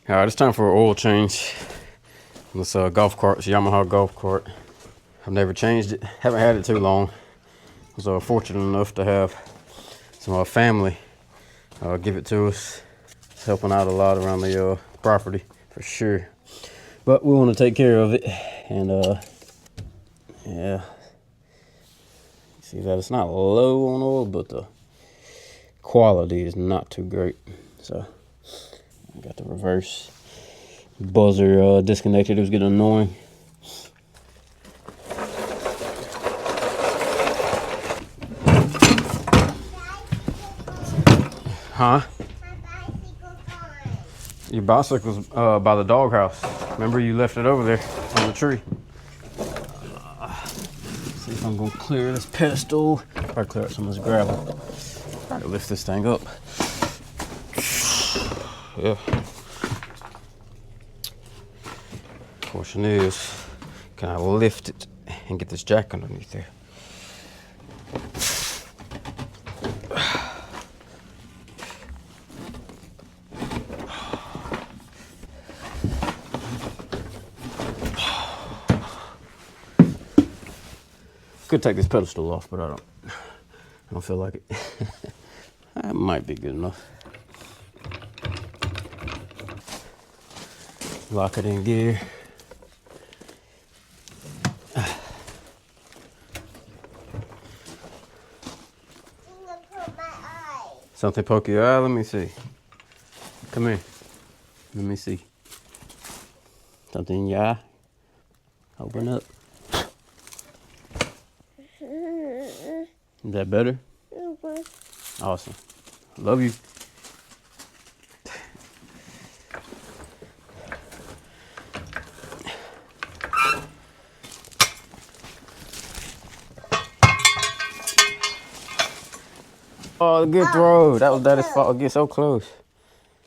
All right, it's time for an oil change. This golf cart, it's a Yamaha golf cart. I've never changed it, haven't had it too long. I was fortunate enough to have some family give it to us. It's helping out a lot around the property for sure. But we want to take care of it, and yeah. See that it's not low on oil, but the quality is not too great. So I got the reverse buzzer disconnected. It was getting annoying. Huh? Your bicycle's by the doghouse. Remember you left it over there on the tree. See if I'm gonna clear this pedestal. Probably clear out some of this gravel. Try to lift this thing up. Yeah. Question is, can I lift it and get this jack underneath there? Could take this pedestal off, but I don't feel like it. That might be good enough. Lock it in gear. Something poke your eye? Let me see. Come here. Let me see. Something in your eye? Open up. Is that better? Awesome. Love you. Oh, good throw. That was Daddy's fault. Get so close.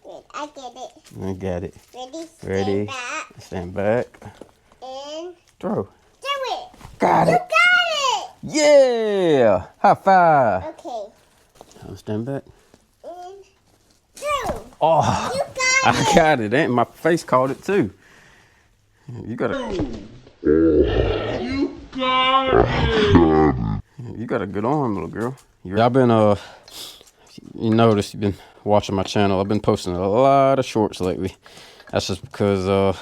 Wait, I get it. I got it. Ready? Ready? Stand back. And Throw. do it. Got You it. got it. Yeah. High five. Okay. Now stand back. And throw. Oh, You got I it. got it. And my face caught it too. You got a. You got it! You got a good arm, little girl. I've been you notice you've been watching my channel. I've been posting a lot of shorts lately. That's just because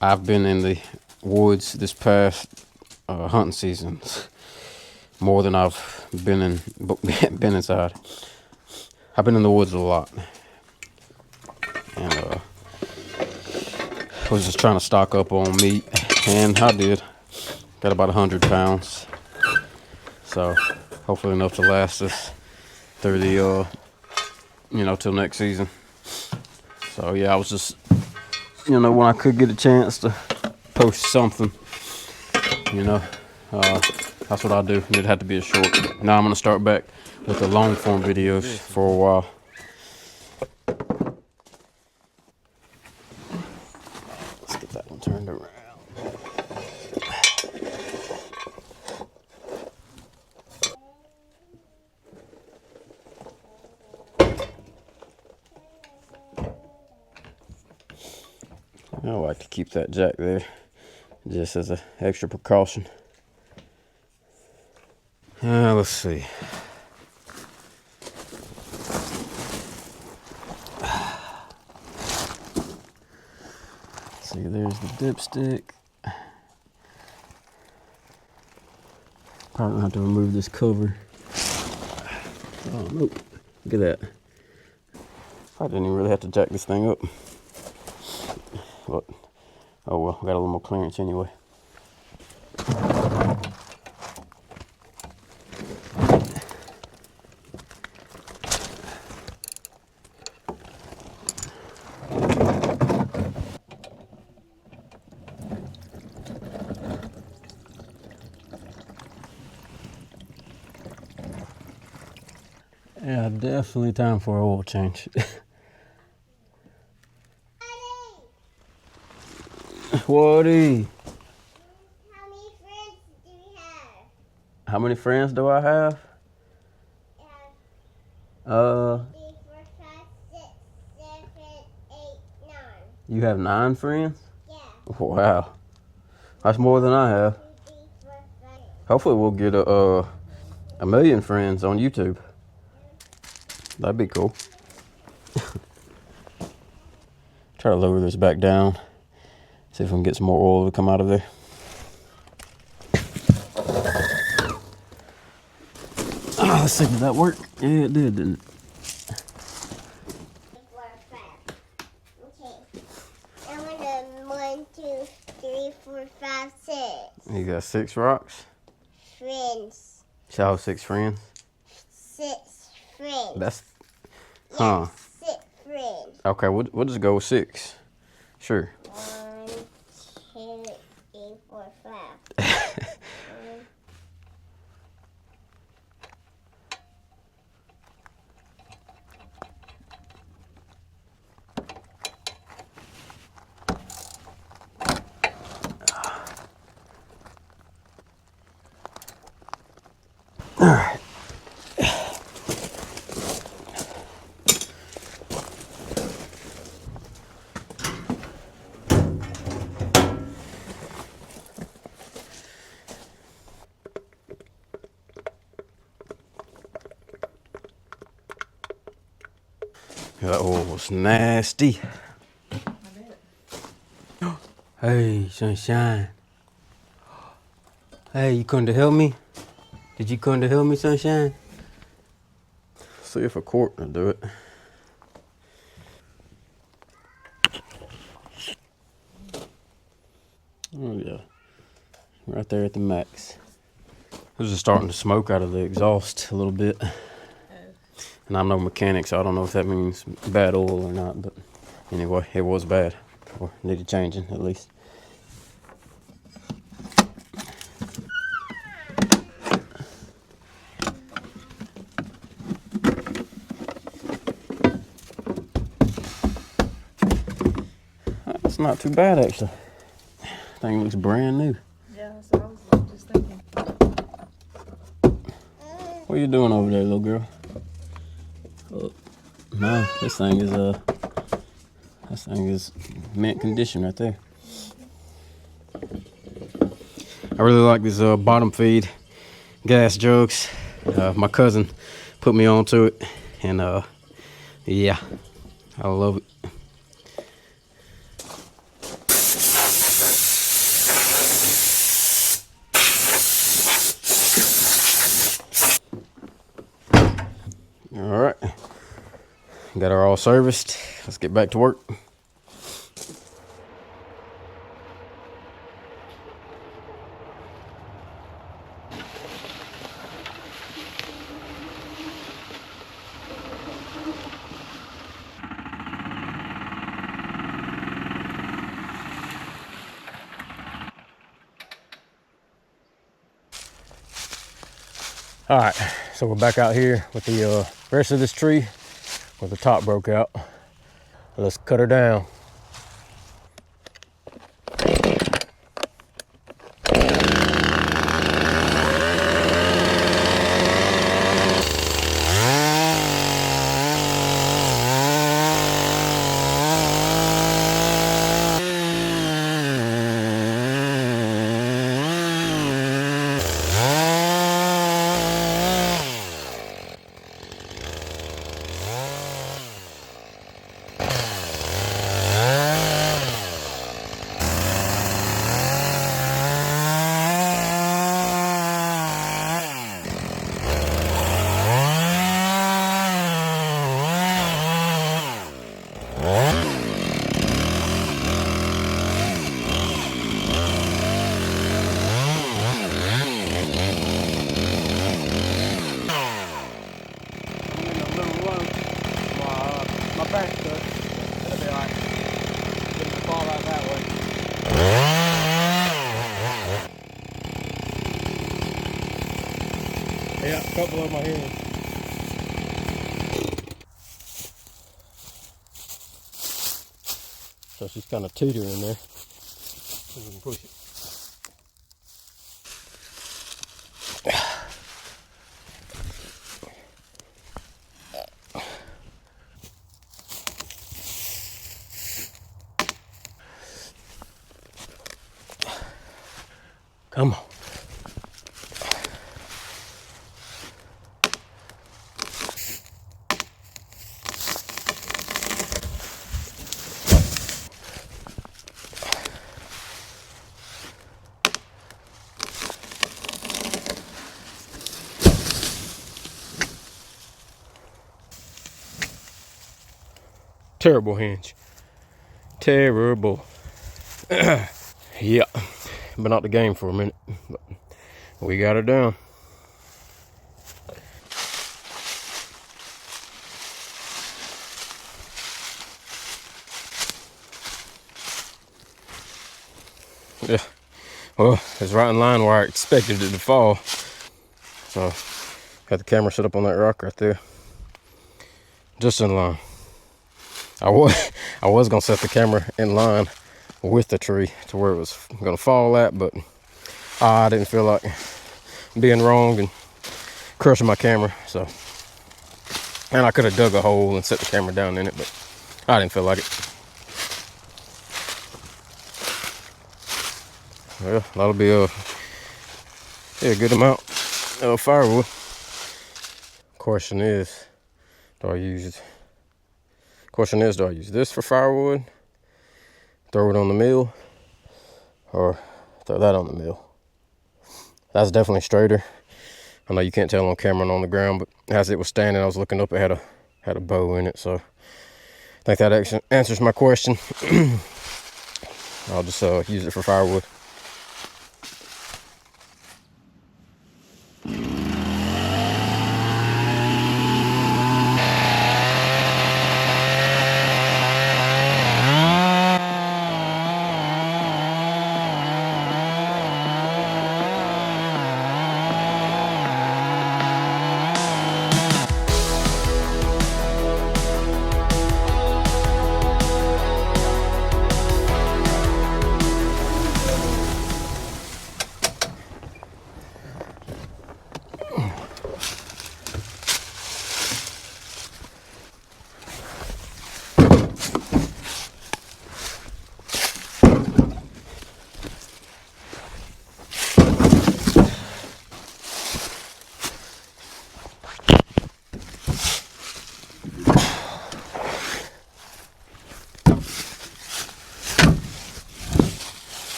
I've been in the woods this past hunting season more than I've been inside. I've been in the woods a lot, and I was just trying to stock up on meat, and I did. Got about 100 pounds, so hopefully enough to last us through the till next season. So yeah, I was just when I could get a chance to post something, that's what I do, and it had to be a short. Now I'm gonna start back with the long form videos for a while. Let's get that one turned around. I like to keep that jack there just as an extra precaution. Let's see. See, there's the dipstick. Probably gonna have to remove this cover. Oh, nope. Look at that. I didn't even really have to jack this thing up. But, oh well, got a little more clearance anyway. Yeah, definitely time for an oil change. Woody, How many friends do you have? how many friends do I have? 3, 4, 5, 6, 7, 8, You have 9 friends? Yeah. Wow. That's more than I have. 2, 3, 4, 5. Hopefully we'll get a million friends on YouTube. That'd be cool. Try to lower this back down. See if we can get some more oil to come out of there. Let's see, did that work? Yeah, it did, didn't it? 4, 5. Okay. I'm gonna 1, 2, 3, 4, 5, 6. You got 6 rocks? Friends. So 6 friends? 6 friends. That's, huh. Yeah, 6 friends. Okay, we'll just go with 6. Sure. 1, 2, 3, 4, 5. All right. That oil was nasty. Hey, Sunshine. Hey, you come to help me? Did you come to help me, Sunshine? See if a quart will do it. Oh yeah, right there at the max. This is starting to smoke out of the exhaust a little bit. And I'm no mechanic, so I don't know if that means bad oil or not, but anyway, it was bad. Or needed changing, at least. That's not too bad, actually. Thing looks brand new. Yeah, that's what I was just thinking. What are you doing over there, little girl? Oh, no, this thing is mint condition right there. I really like these bottom feed gas jugs. My cousin put me onto it, and yeah, I love it. All right, got her all serviced. Let's get back to work. All right, so we're back out here with the rest of this tree where the top broke out. Let's cut her down. Yeah, a couple of my hands. So she's kind of teetering there. So we can push it. Come on. Terrible hinge. Terrible. Yeah. Been out the game for a minute, but we got her down. Yeah. Well, it's right in line where I expected it to fall. So, got the camera set up on that rock right there. Just in line. I was gonna set the camera in line with the tree to where it was gonna fall at, but I didn't feel like being wrong and crushing my camera. So, and I could have dug a hole and set the camera down in it, but I didn't feel like it. Well, that'll be a good amount of firewood. Question is, do I use this for firewood, throw it on the mill, or throw that on the mill? That's definitely straighter. I know you can't tell on camera and on the ground, but as it was standing, I was looking up, it had a bow in it, so I think that actually answers my question. I'll just use it for firewood.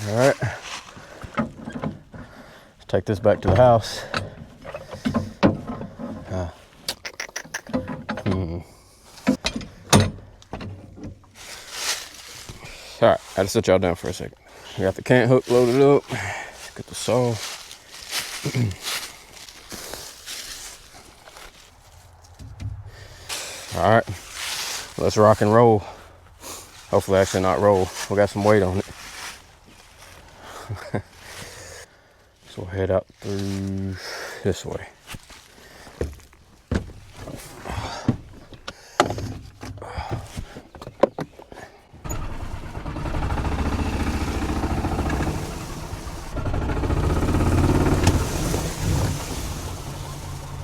All right, take this back to the house. All right, I had to sit y'all down for a second. We got the cant hook loaded up. Get the saw. All right, let's rock and roll. Hopefully, actually not roll. We got some weight on it. So we'll head out through this way.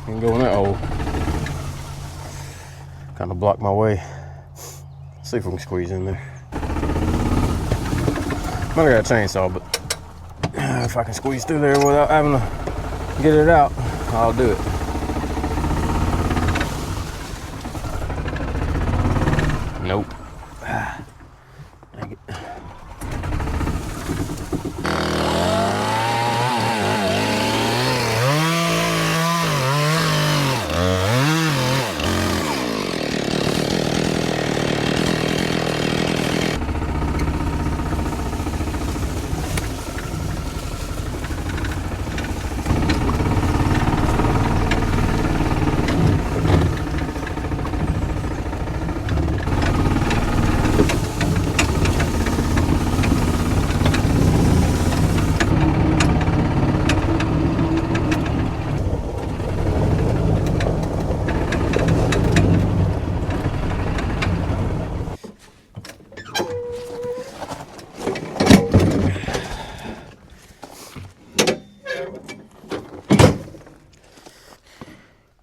Can go in that hole. Kind of block my way. See if we can squeeze in there. Might have got a chainsaw, but if I can squeeze through there without having to get it out, I'll do it. Nope. Dang it.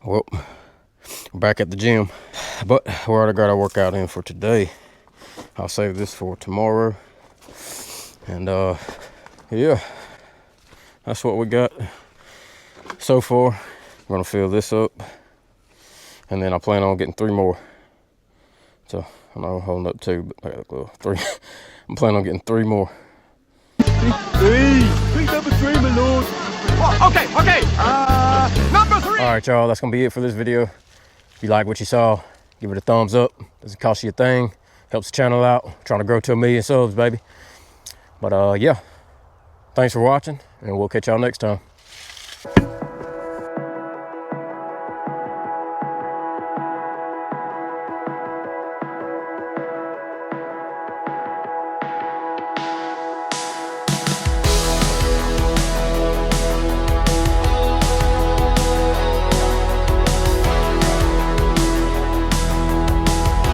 Well, we're back at the gym, but we already got our workout in for today. I'll save this for tomorrow. And yeah, that's what we got so far. I'm gonna fill this up, and then I plan on getting 3 more. So I know I'm holding up 2, but I got a little 3. I'm planning on getting 3 more. Big number 3, my lord. Oh, okay. Number 3. All right, y'all, that's gonna be it for this video. If you like what you saw, give it a thumbs up. Doesn't cost you a thing. Helps the channel out. Trying to grow to 1 million subs, baby. But yeah, thanks for watching, and we'll catch y'all next time.